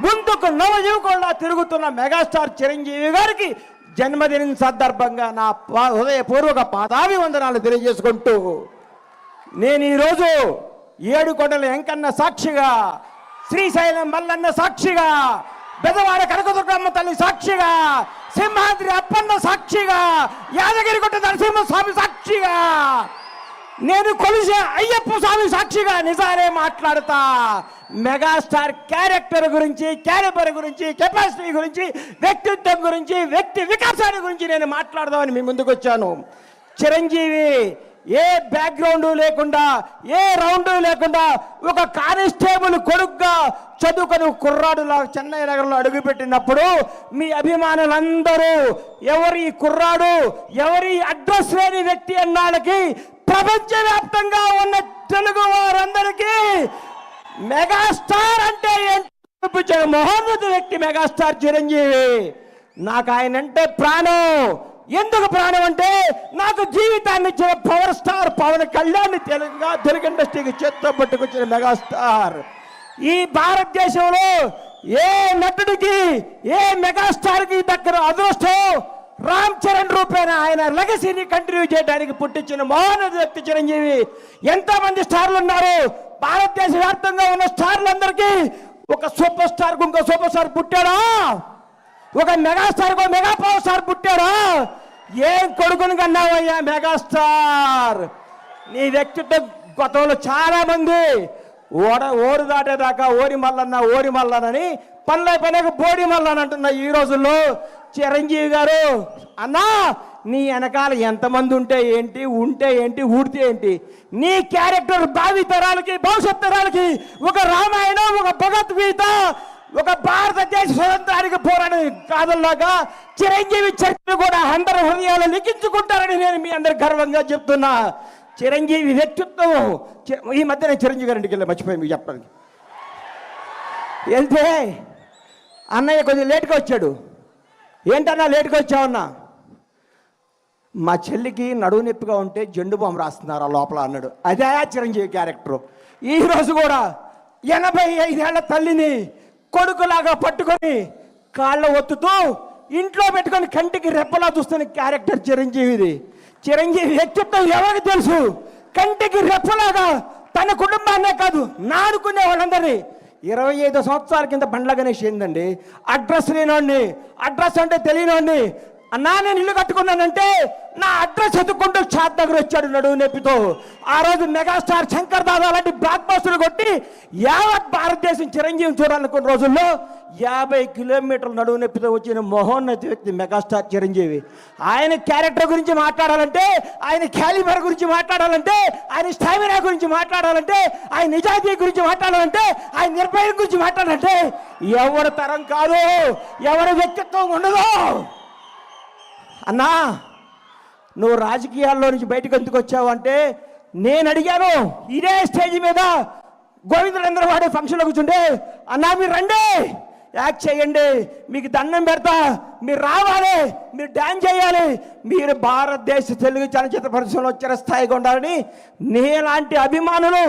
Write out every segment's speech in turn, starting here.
ముందుకు నవయువకుల్లా తిరుగుతున్న మెగాస్టార్ చిరంజీవి గారికి జన్మదినం సందర్భంగా నా హృదయపూర్వక పాదాభివందనాలు తెలియజేసుకుంటూ నేను ఈరోజు ఏడుకొండల వెంకన్న సాక్షిగా, శ్రీశైలం మల్లన్న సాక్షిగా, బెదవాడ కనకదుర్గమ్మ తల్లి సాక్షిగా, సింహాద్రి అప్పన్న సాక్షిగా, యాదగిరిగుట్ట నరసింహస్వామి సాక్షిగా, నేను కొలిసే అయ్యప్ప స్వామి సాక్షిగా నిజాలే మాట్లాడతా. మెగాస్టార్ క్యారెక్టర్ గురించి, క్యారెక్టర్ గురించి, కెపాసిటీ గురించి, వ్యక్తిత్వం గురించి, వ్యక్తి వికాసాన్ని గురించి నేను మాట్లాడదామని మీ ముందుకు వచ్చాను. చిరంజీవి ఏ బ్యాక్గ్రౌండ్ లేకుండా, ఏ రౌండ్ లేకుండా ఒక కానిస్టేబుల్ కొడుకుగా చదువుకొని కుర్రాడులా చెన్నై నగరంలో అడుగుపెట్టినప్పుడు మీ అభిమానులందరూ ఎవరి కుర్రాడు, ఎవరి అడ్రస్ లేని వ్యక్తి అన్నాళ్ళకి ప్రపంచవ్యాప్తంగా ఉన్న తెలుగు వారందరికీ మెగాస్టార్ అంటే ఏంటో మహోన్నత వ్యక్తి మెగాస్టార్ చిరంజీవి. నాకు ఆయన అంటే ప్రాణం. ఎందుకు ప్రాణం అంటే నాకు జీవితాన్ని ఇచ్చిన పవర్ స్టార్ పవన్ కళ్యాణ్ తెలుగు ఇండస్ట్రీకి చేత్తో పట్టుకొచ్చిన మెగాస్టార్. ఈ భారతదేశంలో ఏ నటుడికి, ఏ మెగాస్టార్కి దగ్గర అదృష్టం రామ్ చరణ్ రూపేణ ఆయన లెగసీని కంటిన్యూ చేయడానికి పుట్టించిన మహోన్నత వ్యక్తి చిరంజీవి. ఎంతమంది స్టార్లు ఉన్నారు భారతదేశ వ్యాప్తంగా ఉన్న స్టార్లందరికీ ఒక సూపర్ స్టార్ ఇంకో సూపర్ స్టార్ పుట్టాడా? ఒక మెగాస్టార్ మెగా పవర్ స్టార్ పుట్టాడా? ఏం కొడుకుని కన్నావయ్యా మెగాస్టార్? నీ వ్యక్తిత్వం గతంలో చాలా మంది ఓరు దాటేదాకా ఓరి మల్లనని పనులకు బోడి మల్లన్ అంటున్న ఈ రోజుల్లో చిరంజీవి గారు అన్నా నీ వెనకాల ఎంతమంది ఉంటే ఏంటి, ఊడితే ఏంటి? నీ క్యారెక్టర్ భావి తరాలకి, భవిష్యత్ తరాలకి ఒక రామాయణం, ఒక భగవద్గీత, ఒక భారతదేశ స్వతంత్రానికి పోరాడే కాదల్లాగా చిరంజీవి చరిత్ర కూడా అందరి హృదయాలు లిఖించుకుంటారని నేను మీ అందరికి గర్వంగా చెప్తున్నా. చిరంజీవి వ్యక్తిత్వం. ఈ మధ్య నేను చిరంజీవి గారింటికి వెళ్ళి మర్చిపోయి మీకు చెప్పడానికి వెళ్తే అన్నయ్య కొంచెం లేట్గా వచ్చాడు. ఏంటన్నా లేట్గా వచ్చావన్నా? మా చెల్లికి నడువు నొప్పిగా ఉంటే జెండు బాంబు రాస్తున్నారు ఆ లోపల అన్నాడు. అదే చిరంజీవి క్యారెక్టరు. ఈరోజు కూడా 85 ఏళ్ల తల్లిని కొడుకులాగా పట్టుకొని కాళ్ళ ఒత్తుతూ ఇంట్లో పెట్టుకొని కంటికి రెప్పలా చూస్తున్న క్యారెక్టర్ చిరంజీవిది. చిరంజీవి వ్యక్తిత్వం ఎవరికి తెలుసు? కంటికి రెప్పలాగా తన కుటుంబాన్నే కాదు నానుకునే వాళ్ళందరినీ. 25 సంవత్సరాల కింద బండ్ల గణేష్ ఏందండి అడ్రస్ లేనోడిని, అడ్రస్ అంటే తెలియనోడిని. అన్నా నేను ఇల్లు కట్టుకున్నానంటే నా అడ్రస్ ఎత్తుకుంటూ చాట్ దగ్గర వచ్చాడు నడువు నొప్పితో. ఆ రోజు మెగాస్టార్ శంకర్ దాదా లాంటి బ్లాక్ బస్టర్లు కొట్టి యావత్ భారతదేశం చిరంజీవి చూడాలనుకున్న రోజుల్లో 50 కిలోమీటర్ల నడువు నొప్పితో వచ్చిన మహోన్నత వ్యక్తి మెగాస్టార్ చిరంజీవి. ఆయన క్యారెక్టర్ గురించి మాట్లాడాలంటే, ఆయన క్యాలిబర్ గురించి మాట్లాడాలంటే, ఆయన స్టామినా గురించి మాట్లాడాలంటే, ఆయన నిజాయితీ గురించి మాట్లాడాలంటే, ఆయన నిర్భయం గురించి మాట్లాడాలంటే ఎవరి తరం కాదు, ఎవరి వ్యక్తిత్వం ఉండదు. అన్నా నువ్వు రాజకీయాల్లో నుంచి బయటకు ఎందుకు వచ్చావు అంటే నేను అడిగాను. ఇదే స్టేజ్ మీద గోవిందులందరూ వాడే ఫంక్షన్లో కూర్చుంటే అన్నా మీరు రండి, యాక్ట్ చేయండి, మీకు దండం పెడతా, మీరు రావాలి, మీరు డ్యాన్స్ చేయాలి, మీరు భారతదేశ తెలుగు చలనచిత్ర పరిశ్రమలో వచ్చిన స్థాయిగా ఉండాలని నీలాంటి అభిమానులు,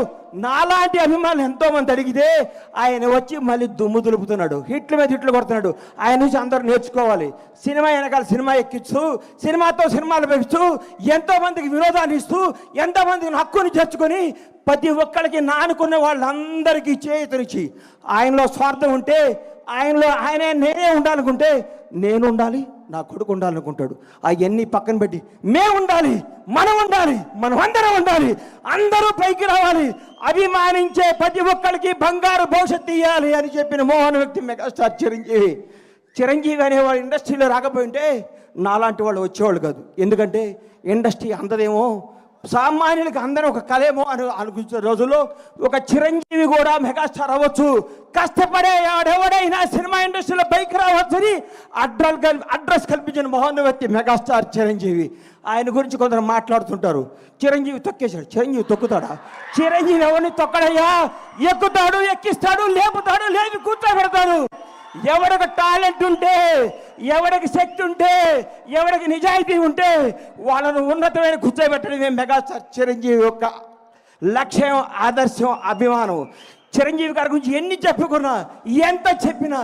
నాలాంటి అభిమానులు ఎంతోమంది అడిగితే ఆయన వచ్చి మళ్ళీ దుమ్ము దులుపుతున్నాడు, హిట్ల మీద హిట్లు కొడుతున్నాడు. ఆయన నుంచి అందరూ నేర్చుకోవాలి. సినిమా వెనకాల సినిమా ఎక్కిస్తూ, సినిమాతో సినిమాలు పెంచుతూ, ఎంతోమందికి వినోదాన్ని ఇస్తూ, ఎంతోమందికి హక్కుని చేర్చుకొని ప్రతి ఒక్కరికి నానుకున్న వాళ్ళందరికీ చేతునిచ్చి ఆయనలో స్వార్థం ఉంటే ఆయనే నేనే ఉండాలనుకుంటే నేను ఉండాలి, నా కొడుకు ఉండాలనుకుంటాడు. అవన్నీ పక్కన పెట్టి మేము ఉండాలి, మనం ఉండాలి, మనం అందరం ఉండాలి, అందరూ పైకి రావాలి, అభిమానించే ప్రతి ఒక్కరికి బంగారు భవిష్యత్తు ఇవ్వాలి అని చెప్పిన మోహన వ్యక్తి మెగాస్టార్ చిరంజీవి. చిరంజీవి అనేవాడు ఇండస్ట్రీలో రాకపోయింటే నాలాంటి వాళ్ళు వచ్చేవాళ్ళు కాదు. ఎందుకంటే ఇండస్ట్రీ అందదేమో, సామాన్యులకి అందరూ ఒక కళేమో అని అనుకునే రోజుల్లో ఒక చిరంజీవి కూడా మెగాస్టార్ అవ్వచ్చు, కష్టపడే ఎవడైనా సినిమా ఇండస్ట్రీలో పైకి రావచ్చని అడ్రస్ కల్పించిన మహోన్నత వ్యక్తి మెగాస్టార్ చిరంజీవి. ఆయన గురించి కొందరు మాట్లాడుతుంటారు, చిరంజీవి తొక్కేశాడు. చిరంజీవి తొక్కుతాడా? చిరంజీవి ఎవరిని తొక్కడయ్యా? ఎక్కుతాడు, ఎక్కిస్తాడు, లేపుతాడు, లేపి కూర్చోబెడతాడు. ఎవరికి టాలెంట్ ఉంటే, ఎవరికి శక్తి ఉంటే, ఎవరికి నిజాయితీ ఉంటే వాళ్ళను ఉన్నతమైన కూర్చోబెట్టడమే మెగాస్టార్ చిరంజీవి యొక్క లక్ష్యం, ఆదర్శం, అభిమానం. చిరంజీవి గారి గురించి ఎన్ని చెప్పుకున్నా, ఎంత చెప్పినా,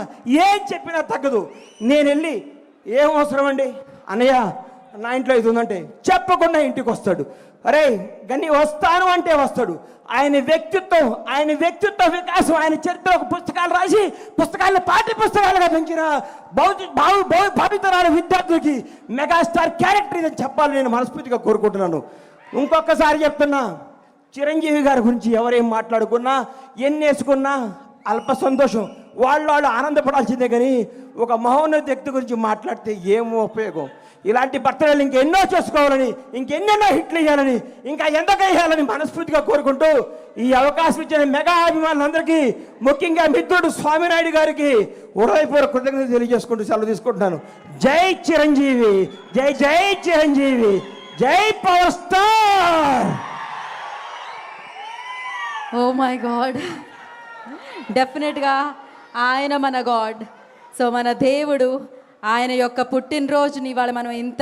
ఏం చెప్పినా తగ్గదు. నేను వెళ్ళి ఏం అవసరం అండి అన్నయ్య, నా ఇంట్లో ఇది ఉందంటే చెప్పకుండా ఇంటికి వస్తాడు. అరే గని వస్తాను అంటే వస్తాడు. ఆయన వ్యక్తిత్వ వికాసం, ఆయన చరిత్ర పుస్తకాలు రాసి పుస్తకాలను పాఠ్య పుస్తకాలుగా పెంచిన భావితరాల విద్యార్థులకి మెగాస్టార్ క్యారెక్టర్ ఇదని చెప్పాలని నేను మనస్ఫూర్తిగా కోరుకుంటున్నాను. ఇంకొకసారి చెప్తున్నా, చిరంజీవి గారి గురించి ఎవరేం మాట్లాడుకున్నా, ఎన్ని వేసుకున్నా అల్ప సంతోషం, వాళ్ళు ఆనందపడాల్సిందే. కానీ ఒక మహోన్నత వ్యక్తి గురించి మాట్లాడితే ఏమో ఉపయోగం. ఇలాంటి బర్త్డేలు ఇంకెన్నో చేసుకోవాలని, ఇంకెన్నెన్నో హిట్లు ఇవ్వాలని, ఇంకా ఎంతగా వేయాలని మనస్ఫూర్తిగా కోరుకుంటూ ఈ అవకాశం ఇచ్చిన మెగా అభిమానులందరికీ, ముఖ్యంగా మిత్రుడు స్వామినాయుడు గారికి హృదయపూర్వక కృతజ్ఞతలు తెలియజేసుకుంటూ సెలవు తీసుకుంటున్నాను. జై చిరంజీవి, జై జై చిరంజీవి, జై power star. Oh my god, డెఫినెట్గా ఆయన మన గాడ్. సో మన దేవుడు, ఆయన యొక్క పుట్టినరోజుని ఇవాళ మనం ఇంత